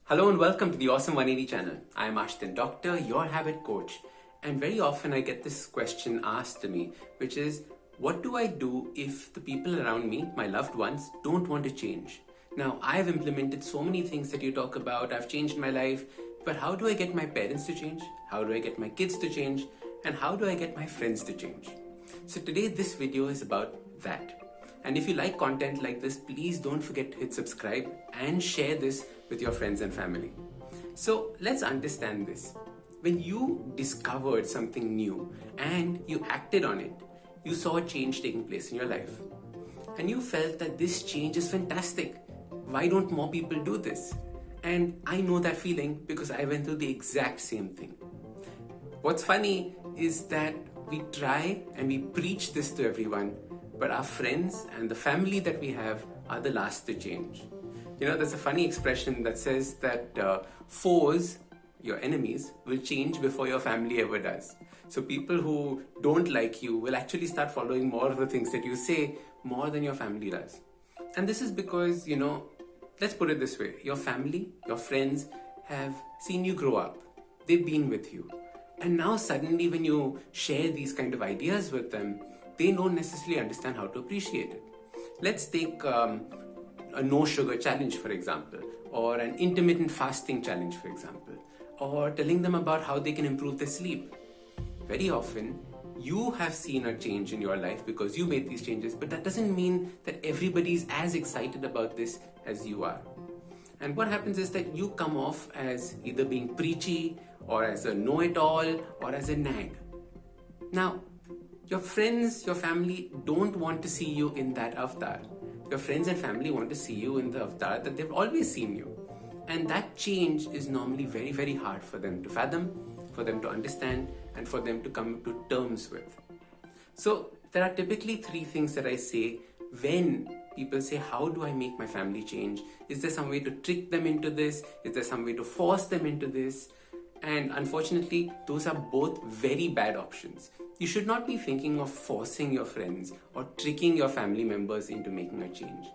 Hello and welcome to the Awesome 180 channel. I'm Ashton Doctor, your habit coach. And very often I get this question asked to me, which is, what do I do if the people around me, my loved ones, don't want to change? Now, I've implemented so many things that you talk about. I've changed my life, but how do I get my parents to change? How do I get my kids to change? And how do I get my friends to change? So today, this video is about that. And if you like content like this, please don't forget to hit subscribe and share this with your friends and family. So let's understand this. When you discovered something new and you acted on it, you saw a change taking place in your life. And you felt that this change is fantastic. Why don't more people do this? And I know that feeling because I went through the exact same thing. What's funny is that we try and we preach this to everyone, but our friends and the family that we have are the last to change. You know, there's a funny expression that says that foes, your enemies, will change before your family ever does. So people who don't like you will actually start following more of the things that you say more than your family does. And this is because, let's put it this way. Your family, your friends have seen you grow up. They've been with you. And now suddenly when you share these kind of ideas with them, they don't necessarily understand how to appreciate it. Let's take a no sugar challenge, for example, or an intermittent fasting challenge, for example, or telling them about how they can improve their sleep. Very often, you have seen a change in your life because you made these changes, but that doesn't mean that everybody's as excited about this as you are. And what happens is that you come off as either being preachy or as a know-it-all or as a nag. Now, your friends, your family don't want to see you in that avatar. Your friends and family want to see you in the avatar that they've always seen you. And that change is normally very, very hard for them to fathom, for them to understand, and for them to come to terms with. So there are typically three things that I say when people say, how do I make my family change? Is there some way to trick them into this? Is there some way to force them into this? And unfortunately, those are both very bad options. You should not be thinking of forcing your friends or tricking your family members into making a change.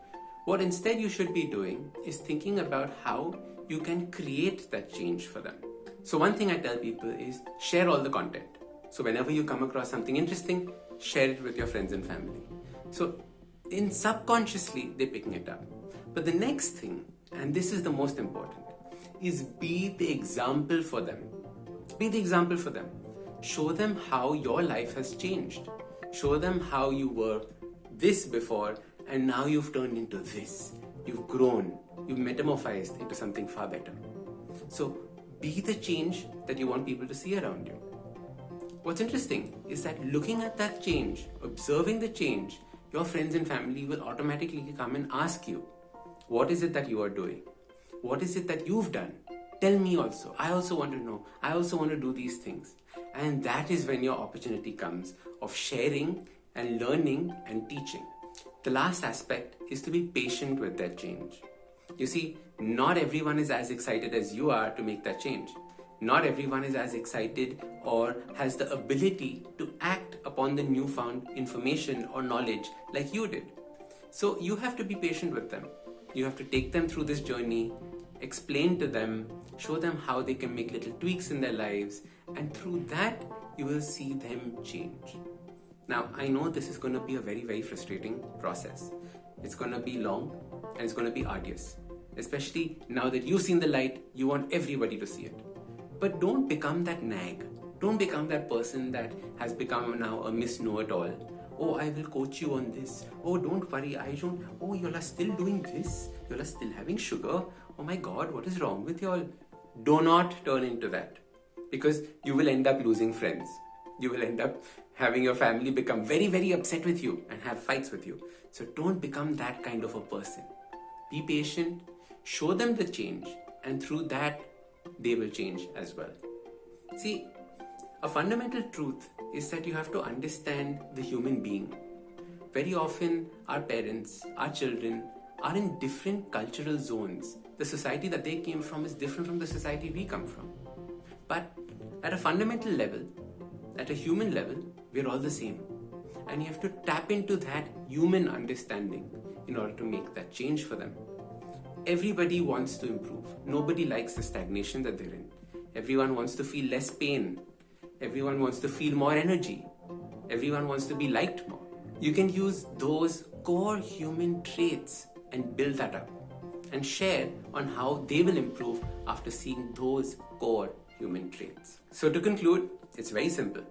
What instead you should be doing is thinking about how you can create that change for them. So one thing I tell people is share all the content. So whenever you come across something interesting, share it with your friends and family. So subconsciously, they're picking it up. But the next thing, and this is the most important, is be the example for them. Be the example for them. Show them how your life has changed. Show them how you were this before and now you've turned into this. You've grown. You've metamorphosed into something far better. So be the change that you want people to see around you. What's interesting is that looking at that change, observing the change, your friends and family will automatically come and ask you, what is it that you are doing? What is it that you've done? Tell me also. I also want to know. I also want to do these things. And that is when your opportunity comes of sharing and learning and teaching. The last aspect is to be patient with that change. You see, not everyone is as excited as you are to make that change. Not everyone is as excited or has the ability to act upon the newfound information or knowledge like you did. So you have to be patient with them. You have to take them through this journey, explain to them, show them how they can make little tweaks in their lives, and through that, you will see them change. Now, I know this is going to be a very, very frustrating process. It's going to be long and it's going to be arduous. Especially now that you've seen the light, you want everybody to see it. But don't become that nag. Don't become that person that has become now a Miss Know-it-all. Oh, I will coach you on this. Oh, don't worry, Oh, you all are still doing this. You all are still having sugar. Oh my God, what is wrong with you all? Do not turn into that. Because you will end up losing friends. You will end up having your family become very, very upset with you and have fights with you. So don't become that kind of a person. Be patient, show them the change, and through that, they will change as well. See, a fundamental truth is that you have to understand the human being. Very often, our parents, our children are in different cultural zones. The society that they came from is different from the society we come from. But at a fundamental level, at a human level, we're all the same. And you have to tap into that human understanding in order to make that change for them. Everybody wants to improve. Nobody likes the stagnation that they're in. Everyone wants to feel less pain. Everyone wants to feel more energy. Everyone wants to be liked more. You can use those core human traits and build that up and share on how they will improve after seeing those core human traits. So to conclude, it's very simple.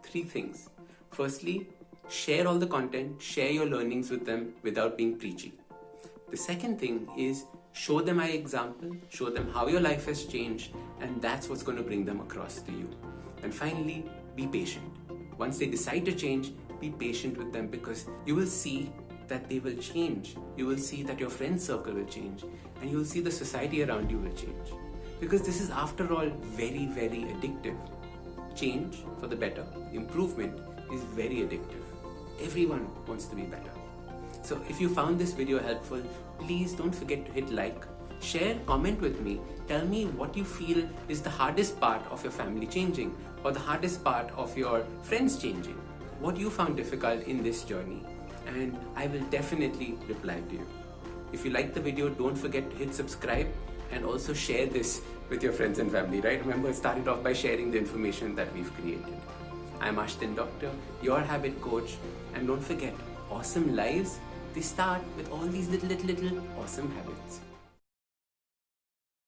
3 things. Firstly, share all the content, share your learnings with them without being preachy. The second thing is show them my example, show them how your life has changed, and that's what's going to bring them across to you. And finally, be patient. Once they decide to change, be patient with them, because you will see that they will change. You will see that your friend circle will change, and you will see the society around you will change. Because this is, after all, very, very addictive. Change for the better, improvement is very addictive. Everyone wants to be better. So if you found this video helpful, please don't forget to hit like, share, comment with me. Tell me what you feel is the hardest part of your family changing, or the hardest part of your friends changing. What you found difficult in this journey, and I will definitely reply to you. If you liked the video, don't forget to hit subscribe and also share this with your friends and family, right? Remember, it started off by sharing the information that we've created. I'm Ashton Doctor, your habit coach, and don't forget, awesome lives, they start with all these little awesome habits.